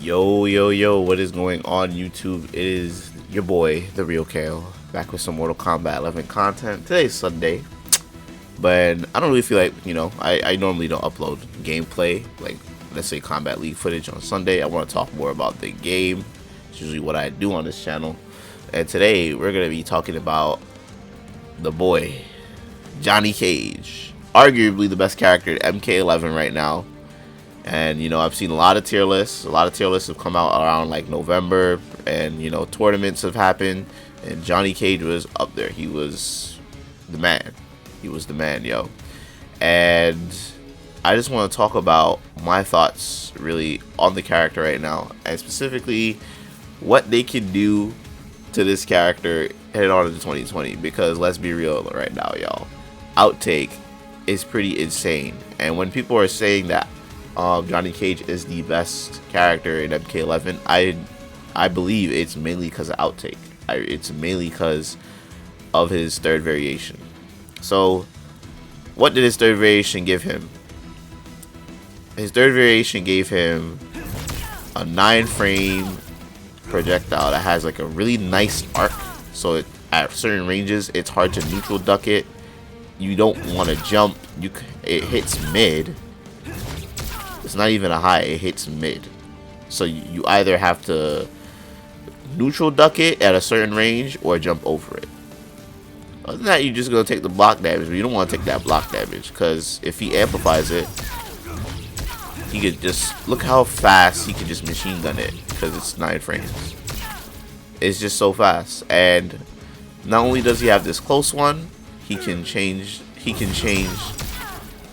Yo, what is going on YouTube? It is your boy, theRealKaaayle, back with some Mortal Kombat 11 content. Today's Sunday, but I don't really feel like, I normally don't upload gameplay, like, let's say Combat League footage on Sunday. I want to talk more about the game. It's usually what I do on this channel. And today, we're going to be talking about the boy, Johnny Cage. Arguably the best character at MK11 right now. And I've seen a lot of tier lists. A lot of tier lists have come out around like November, and tournaments have happened, and Johnny Cage was up there. He was the man. He was the man, yo. And I just want to talk about my thoughts really on the character right now, and specifically what they can do to this character headed on into 2020. Because let's be real right now, y'all. Outtake is pretty insane, and when people are saying that Johnny Cage is the best character in MK11, I believe it's mainly because of Outtake. It's mainly because of his third variation. So what did his third variation give him? His third variation gave him a 9-frame projectile that has like a really nice arc, so at certain ranges it's hard to neutral duck it. You don't want to jump. It hits mid. It's not even a high, it hits mid. So you either have to neutral duck it at a certain range or jump over it. Other than that, you're just going to take the block damage, but you don't want to take that block damage, because if he amplifies it, he could just, look how fast he could just machine gun it, because it's 9 frames. It's just so fast. And not only does he have this close one, he can change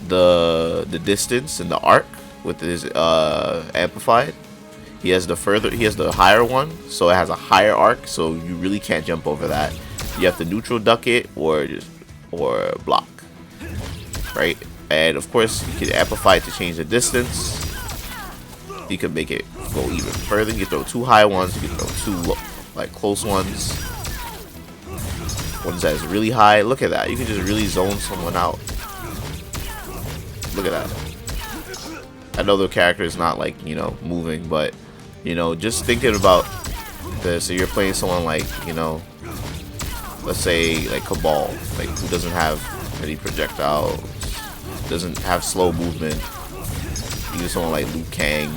the distance and the arc with his amplified. He has the higher one, so it has a higher arc, so you really can't jump over that. You have to neutral duck it or block, right? And of course you can amplify it to change the distance. You can make it go even further. You can throw 2 high ones, you can throw 2 like close ones, ones that is really high. Look at that, you can just really zone someone out. Look at that. I know the character is not like, moving, but, just thinking about this. So you're playing someone like, let's say like Cabal, like who doesn't have any projectiles, doesn't have slow movement. You get someone like Liu Kang,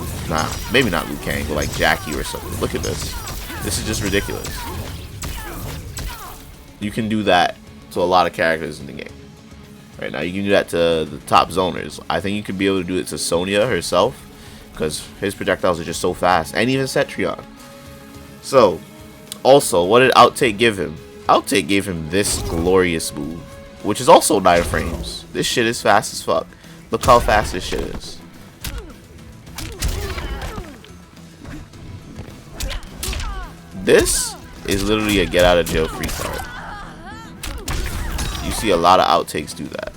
maybe not Liu Kang, but like Jackie or something. Look at this. This is just ridiculous. You can do that to a lot of characters in the game. Right now, you can do that to the top zoners. I think you could be able to do it to Sonya herself, because his projectiles are just so fast, and even Cetrion. So, also, what did Outtake give him? Outtake gave him this glorious move, which is also 9 frames. This shit is fast as fuck. Look how fast this shit is. This is literally a get out of jail free card. You see a lot of outtakes do that.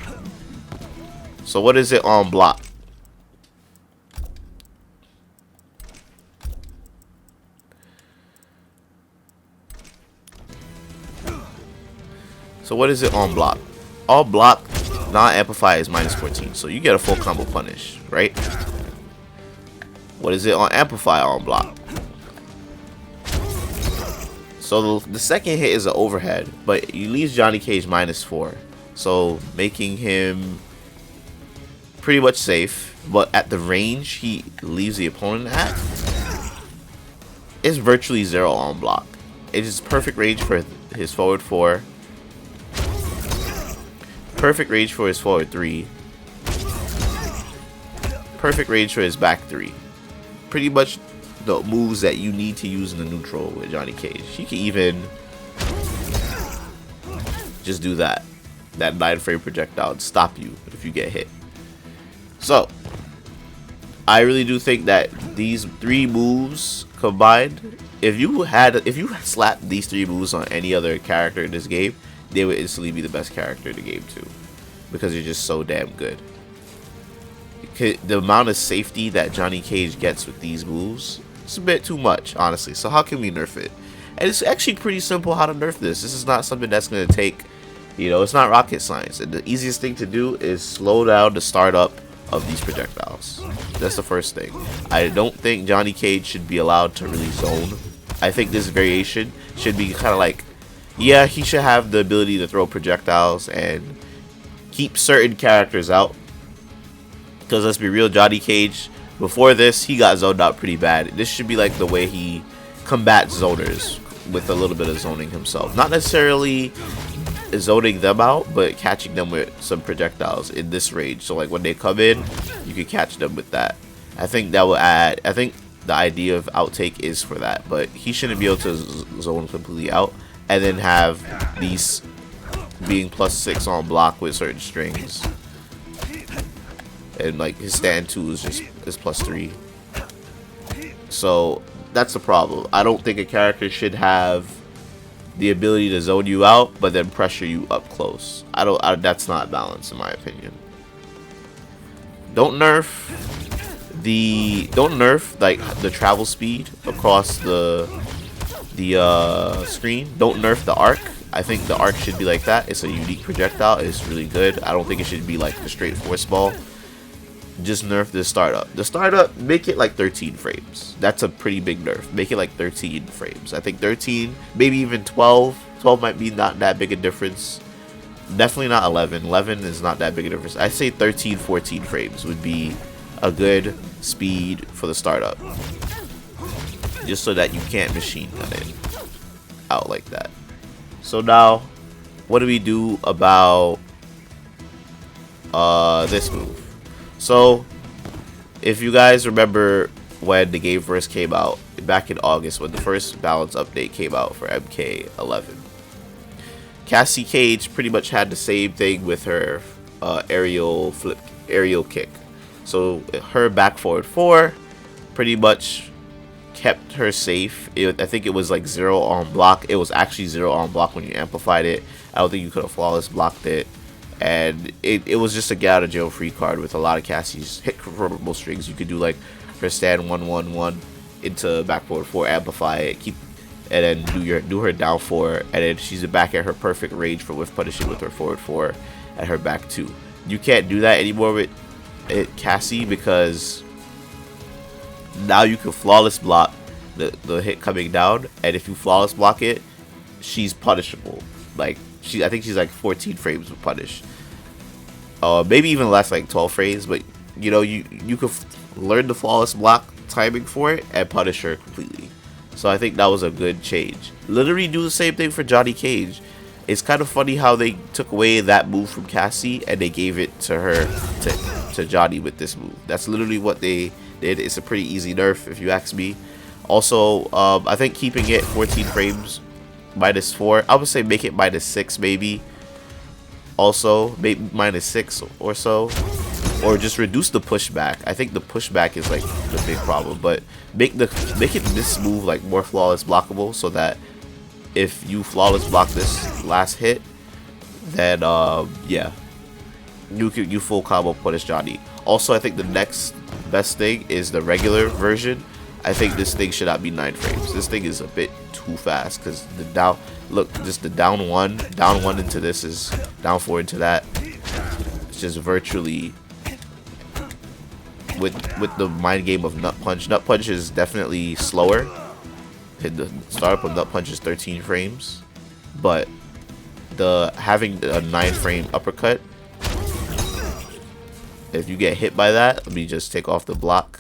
So what is it on block? So what is it on block? All block non-amplify is -14, so you get a full combo punish, right? What is it on amplify on block? So the second hit is an overhead, but he leaves Johnny Cage -4, so making him pretty much safe. But at the range he leaves the opponent at, it's virtually 0 on block. It is perfect range for his forward 4, perfect range for his forward 3, perfect range for his back 3. Pretty much the moves that you need to use in the neutral with Johnny Cage. He can even just do that 9-frame projectile and stop you if you get hit. So I really do think that these 3 moves combined, if you slapped these 3 moves on any other character in this game, they would instantly be the best character in the game too, because they're just so damn good. The amount of safety that Johnny Cage gets with these moves, it's a bit too much, honestly. So how can we nerf it? And it's actually pretty simple how to nerf this. This is not something that's going to take, it's not rocket science. And the easiest thing to do is slow down the startup of these projectiles. That's the first thing. I don't think Johnny Cage should be allowed to really zone. I think this variation should be kind of like, yeah, he should have the ability to throw projectiles and keep certain characters out. Because let's be real, Johnny Cage, before this, he got zoned out pretty bad. This should be like the way he combats zoners, with a little bit of zoning himself. Not necessarily zoning them out, but catching them with some projectiles in this range. So like when they come in, you can catch them with that. I think that will add, I think the idea of Outtake is for that, but he shouldn't be able to zone completely out and then have these being +6 on block with certain strings. And like his stand 2 is just +3. So that's the problem. I don't think a character should have the ability to zone you out but then pressure you up close. That's not balanced in my opinion. Don't nerf like the travel speed across the screen. Don't nerf the arc. I think the arc should be like that. It's a unique projectile. It's really good. I don't think it should be like the straight force ball. Just nerf the startup. The startup, make it like 13 frames. That's a pretty big nerf. Make it like 13 frames. I think 13, maybe even 12. 12 might be not that big a difference. Definitely not 11. 11 is not that big a difference. I say 13, 14 frames would be a good speed for the startup. Just so that you can't machine gun it out like that. So now, what do we do about this move? So, if you guys remember when the game first came out, back in August, when the first balance update came out for MK11, Cassie Cage pretty much had the same thing with her aerial kick. So, her back forward 4 pretty much kept her safe. I think it was like 0 on block. It was actually 0 on block when you amplified it. I don't think you could have flawless blocked it. And it was just a get out of jail free card with a lot of Cassie's hit convertible strings. You could do like her stand 1-1-1 into back forward 4, amplify it, keep, and then do her down 4, and then she's back at her perfect range for whiff punishing with her forward 4 at her back 2. You can't do that anymore with Cassie because now you can flawless block the hit coming down, and if you flawless block it, she's punishable. Like I think she's like 14 frames with punish. Maybe even less, like 12 frames, but you know, you could learn the flawless block timing for it and punish her completely. So I think that was a good change. Literally do the same thing for Johnny Cage. It's kind of funny how they took away that move from Cassie and they gave it to her, to Johnny with this move. That's literally what they did. It's a pretty easy nerf if you ask me. Also, I think keeping it 14 frames -4, I would say make it -6 maybe. Also, maybe -6 or so, or just reduce the pushback. I think the pushback is like the big problem, but make it this move like more flawless blockable, so that if you flawless block this last hit, then yeah, you full combo punish Johnny. Also, I think the next best thing is the regular version. I think this thing should not be 9 frames. This thing is a bit too fast because the down, look, just the down one into this is down 4 into that. It's just virtually with the mind game of Nut Punch. Nut Punch is definitely slower. The startup of Nut Punch is 13 frames, but having a 9 frame uppercut, if you get hit by that, let me just take off the block.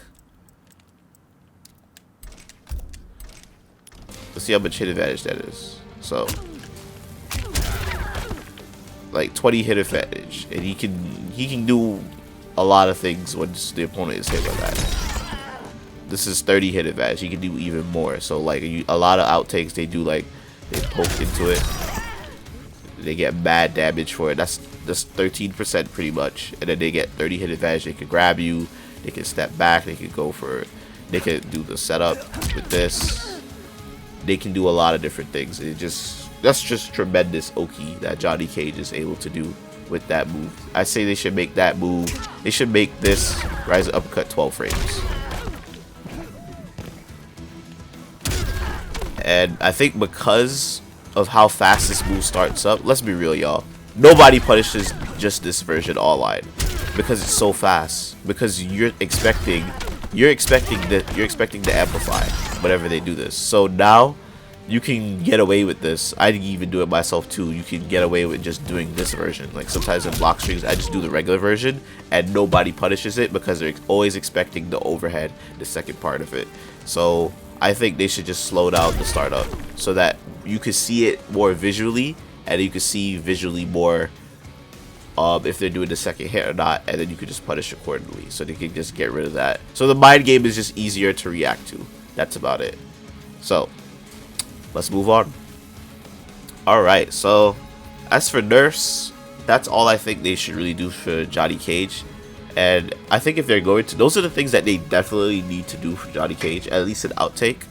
Let's see how much hit advantage that is. So, like 20 hit advantage, and he can do a lot of things once the opponent is hit by that. This is 30 hit advantage. He can do even more. So like a lot of outtakes, they do like they poke into it, they get bad damage for it. That's 13% pretty much, and then they get 30 hit advantage. They can grab you, they can step back, they can go for, they can do the setup with this. They can do a lot of different things. That's just tremendous Oki that Johnny Cage is able to do with that move. I say they should make that move. They should make this Rise of Uppercut 12 frames. And I think because of how fast this move starts up, let's be real, y'all. Nobody punishes just this version online. because it's so fast. Because you're expecting to amplify whenever they do this. So now you can get away with this. I didn't even do it myself too. You can get away with just doing this version. Like sometimes in block strings, I just do the regular version and nobody punishes it because they're always expecting the overhead, the second part of it. So I think they should just slow down the startup so that you can see it more visually, and you can see visually more if they're doing the second hit or not, and then you can just punish accordingly. So they can just get rid of that. So the mind game is just easier to react to. That's about it. So let's move on. Alright, so as for nerfs, that's all I think they should really do for Johnny Cage. And I think if they're going to, those are the things that they definitely need to do for Johnny Cage, at least an Outtake.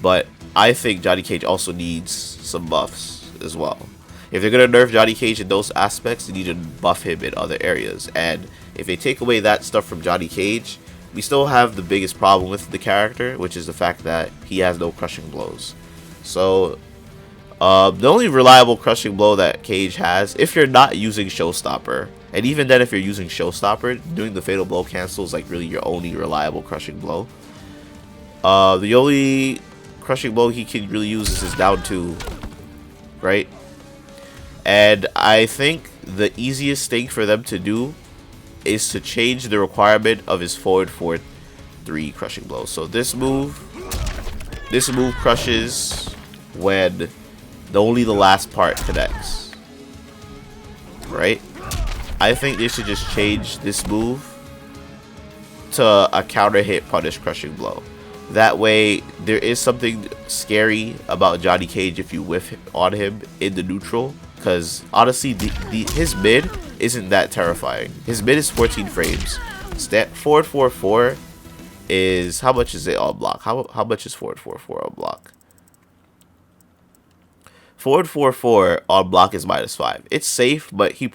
But I think Johnny Cage also needs some buffs as well. If they're going to nerf Johnny Cage in those aspects, they need to buff him in other areas. And if they take away that stuff from Johnny Cage, we still have the biggest problem with the character, which is the fact that he has no crushing blows. So the only reliable crushing blow that Cage has, if you're not using Showstopper, and even then if you're using Showstopper, doing the fatal blow cancel is like really your only reliable crushing blow. The only crushing blow he can really use is his down 2, right? And I think the easiest thing for them to do is to change the requirement of his forward 4-3 crushing blow. So this move crushes when only the last part connects, right? I think they should just change this move to a counter hit punish crushing blow. That way there is something scary about Johnny Cage if you whiff on him in the neutral, because honestly his mid isn't that terrifying. His mid is 14 frames. Forward 4-4 is, how much is it on block? How much is forward 4-4 on block? Forward 4-4 on block is -5. It's safe, but he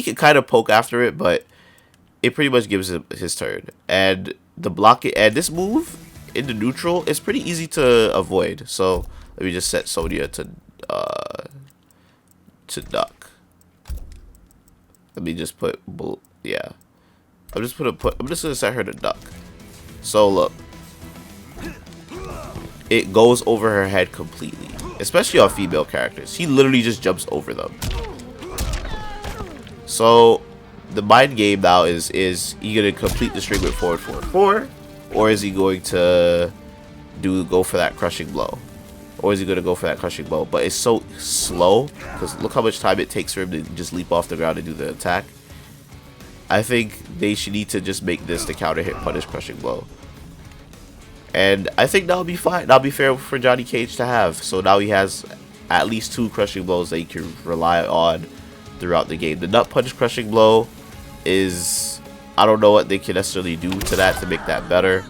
can kind of poke after it, but it pretty much gives him his turn. And the block, and this move in the neutral is pretty easy to avoid. So let me just set Sonya to duck. Let me just put, yeah. I'm just gonna set her to duck. So look, it goes over her head completely, especially on female characters. He literally just jumps over them. So the mind game now is he gonna complete the string with forward 4-4, or is he going to go for that crushing blow? Or is he gonna go for that crushing blow? But it's so slow, because look how much time it takes for him to just leap off the ground and do the attack. I think they should need to just make this the counter hit punish crushing blow. And I think that'll be fine. That'll be fair for Johnny Cage to have. So now he has at least 2 crushing blows that he can rely on throughout the game. The nut punch crushing blow is, I don't know what they can necessarily do to that to make that better.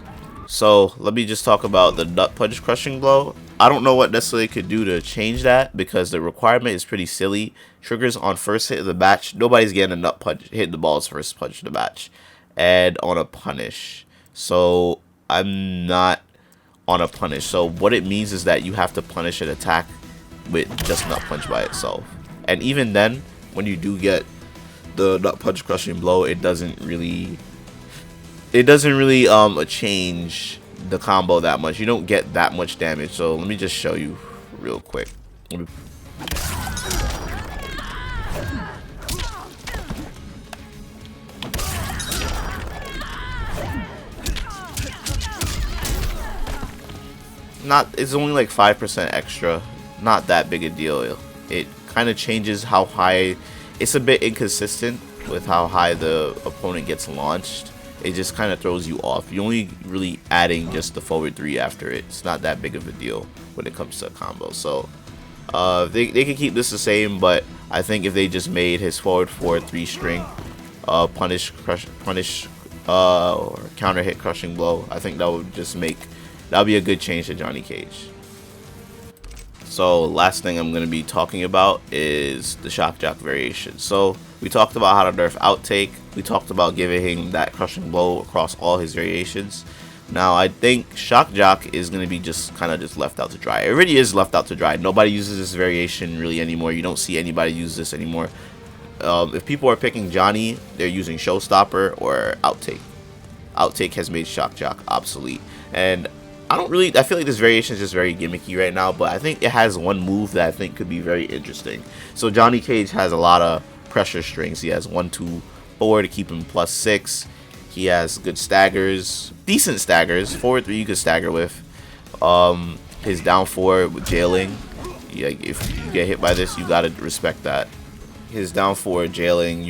So let me just talk about the nut punch crushing blow. I don't know what necessarily could do to change that, because the requirement is pretty silly. Triggers on first hit of the match. Nobody's getting a nut punch, hitting the ball's first punch of the match. And on a punish. So I'm not on a punish. So what it means is that you have to punish an attack with just nut punch by itself. And even then, when you do get the nut punch crushing blow, it doesn't really change the combo that much. You don't get that much damage. So let me just show you real quick. It's only like 5% extra, not that big a deal. It kind of changes how high. It's a bit inconsistent with how high the opponent gets launched. It just kind of throws you off. You're only really adding just the forward 3 after it. It's not that big of a deal when it comes to a combo. So they can keep this the same, but I think if they just made his forward 4-3 string punish or counter hit crushing blow, I think that would just that'll be a good change to Johnny Cage. So last thing I'm going to be talking about is the Shock Jock variation. So we talked about how to nerf Outtake. We talked about giving him that crushing blow across all his variations. Now I think Shock Jock is going to be just kind of left out to dry. It really is left out to dry. Nobody uses this variation really anymore. You don't see anybody use this anymore. if people are picking Johnny, they're using Showstopper or Outtake. Outtake has made Shock Jock obsolete, and I feel like this variation is just very gimmicky right now, but I think it has one move that I think could be very interesting. So Johnny Cage has a lot of pressure strings. He has 1, 2, 4 to keep him +6. He has good staggers, decent staggers. Forward 3 you can stagger with. His down 4 with jailing. Yeah, if you get hit by this, you gotta respect that. His down 4 jailing,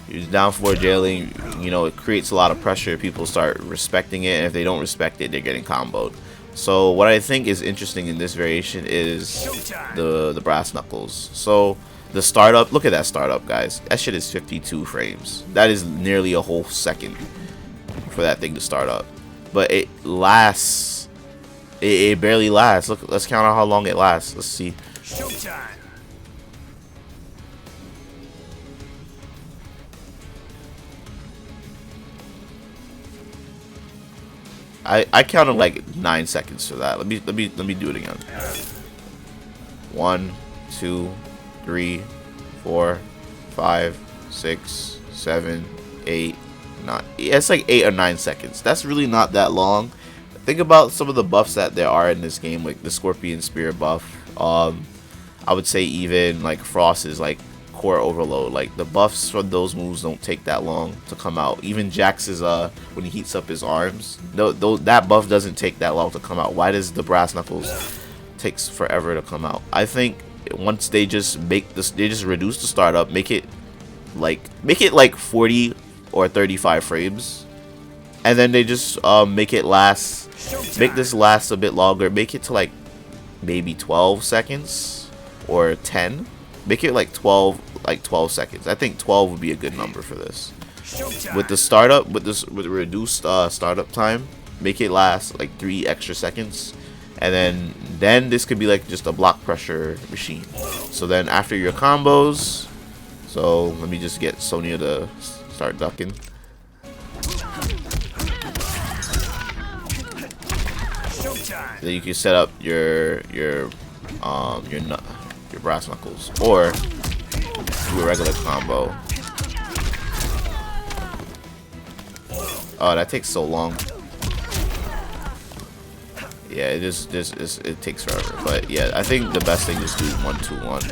his down 4 jailing, you know, it creates a lot of pressure. People start respecting it, and if they don't respect it, they're getting comboed. So what I think is interesting in this variation is the brass knuckles. So the startup, look at that startup, guys. That shit is 52 frames. That is nearly a whole second for that thing to start up. But it lasts. It barely lasts. Look, let's count out how long it lasts. Let's see. Showtime. I counted like 9 seconds for that. Let me do it again. 1, 2, 3, 4, 5, 6, 7, 8, 9. Yeah, it's like 8 or 9 seconds. That's really not that long. Think about some of the buffs that there are in this game, like the Scorpion Spear buff. I would say even like Frost is like core overload. Like the buffs for those moves don't take that long to come out. Even Jax's when he heats up his arms, that buff doesn't take that long to come out. Why does the brass knuckles takes forever to come out? I think once they just reduce the startup, make it like 40 or 35 frames, and then they just make this last a bit longer. Make it to like maybe 12 seconds or 10. Make it like 12 seconds. I think 12 would be a good number for this. With the startup, with the reduced startup time, make it last like 3 extra seconds, and then this could be like just a block pressure machine. So then after your combos, so let me just get Sonya to start ducking. Then you can set up your brass knuckles, or do a regular combo. Oh, that takes so long. Yeah, it takes forever. But yeah, I think the best thing is do 1, 2, 1.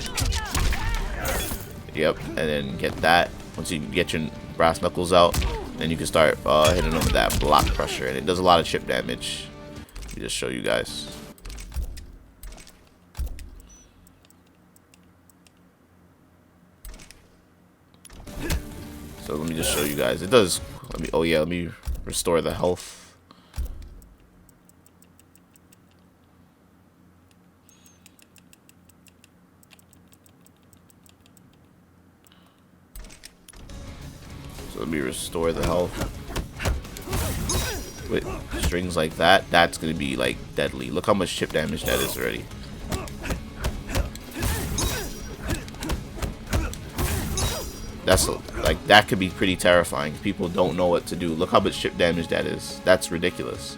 Yep, and then get that. Once you get your brass knuckles out, then you can start hitting them with that block pressure, and it does a lot of chip damage. Let me just show you guys. So let me just show you guys. It does. Let me restore the health. So let me restore the health. With strings like that, that's gonna be like deadly. Look how much chip damage that is already. That's like, that could be pretty terrifying. People don't know what to do. Look how much chip damage that is. That's ridiculous.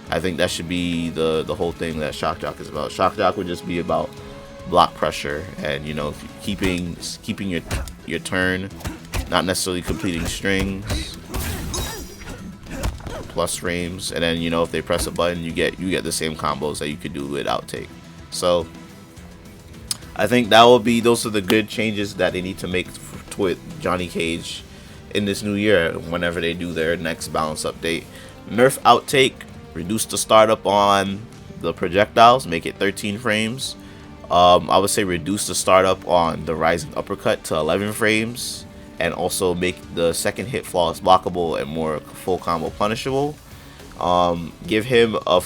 I think that should be the whole thing that Shock Jock is about. Shock Jock would just be about block pressure and, you know, keeping your turn, not necessarily completing strings, plus frames, and then, you know, if they press a button, you get the same combos that you could do with Outtake. So I think those are the good changes that they need to make with Johnny Cage in this new year whenever they do their next balance update. Nerf Outtake, reduce the startup on the projectiles, make it 13 frames. I would say reduce the startup on the rising uppercut to 11 frames, and also make the second hit flawless blockable and more full combo punishable. Give him a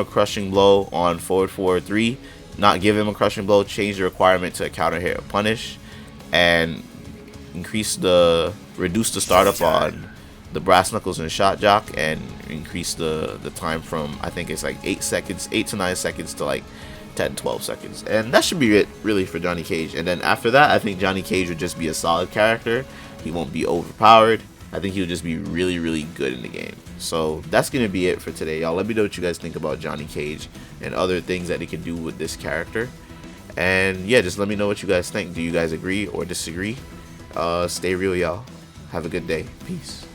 crushing blow on forward 4-3. Not give him a crushing blow, change the requirement to a counter hit or punish, and reduce the startup on the brass knuckles and Shock Jock, and increase the time from, I think it's like 8 to 9 seconds to like 10-12 seconds. And that should be it really for Johnny Cage. And then after that, I think Johnny Cage would just be a solid character. He won't be overpowered. I think he'll just be really, really good in the game. So that's gonna be it for today, y'all. Let me know what you guys think about Johnny Cage and other things that he can do with this character. And yeah, just let me know what you guys think. Do you guys agree or disagree? Stay real, y'all. Have a good day. Peace.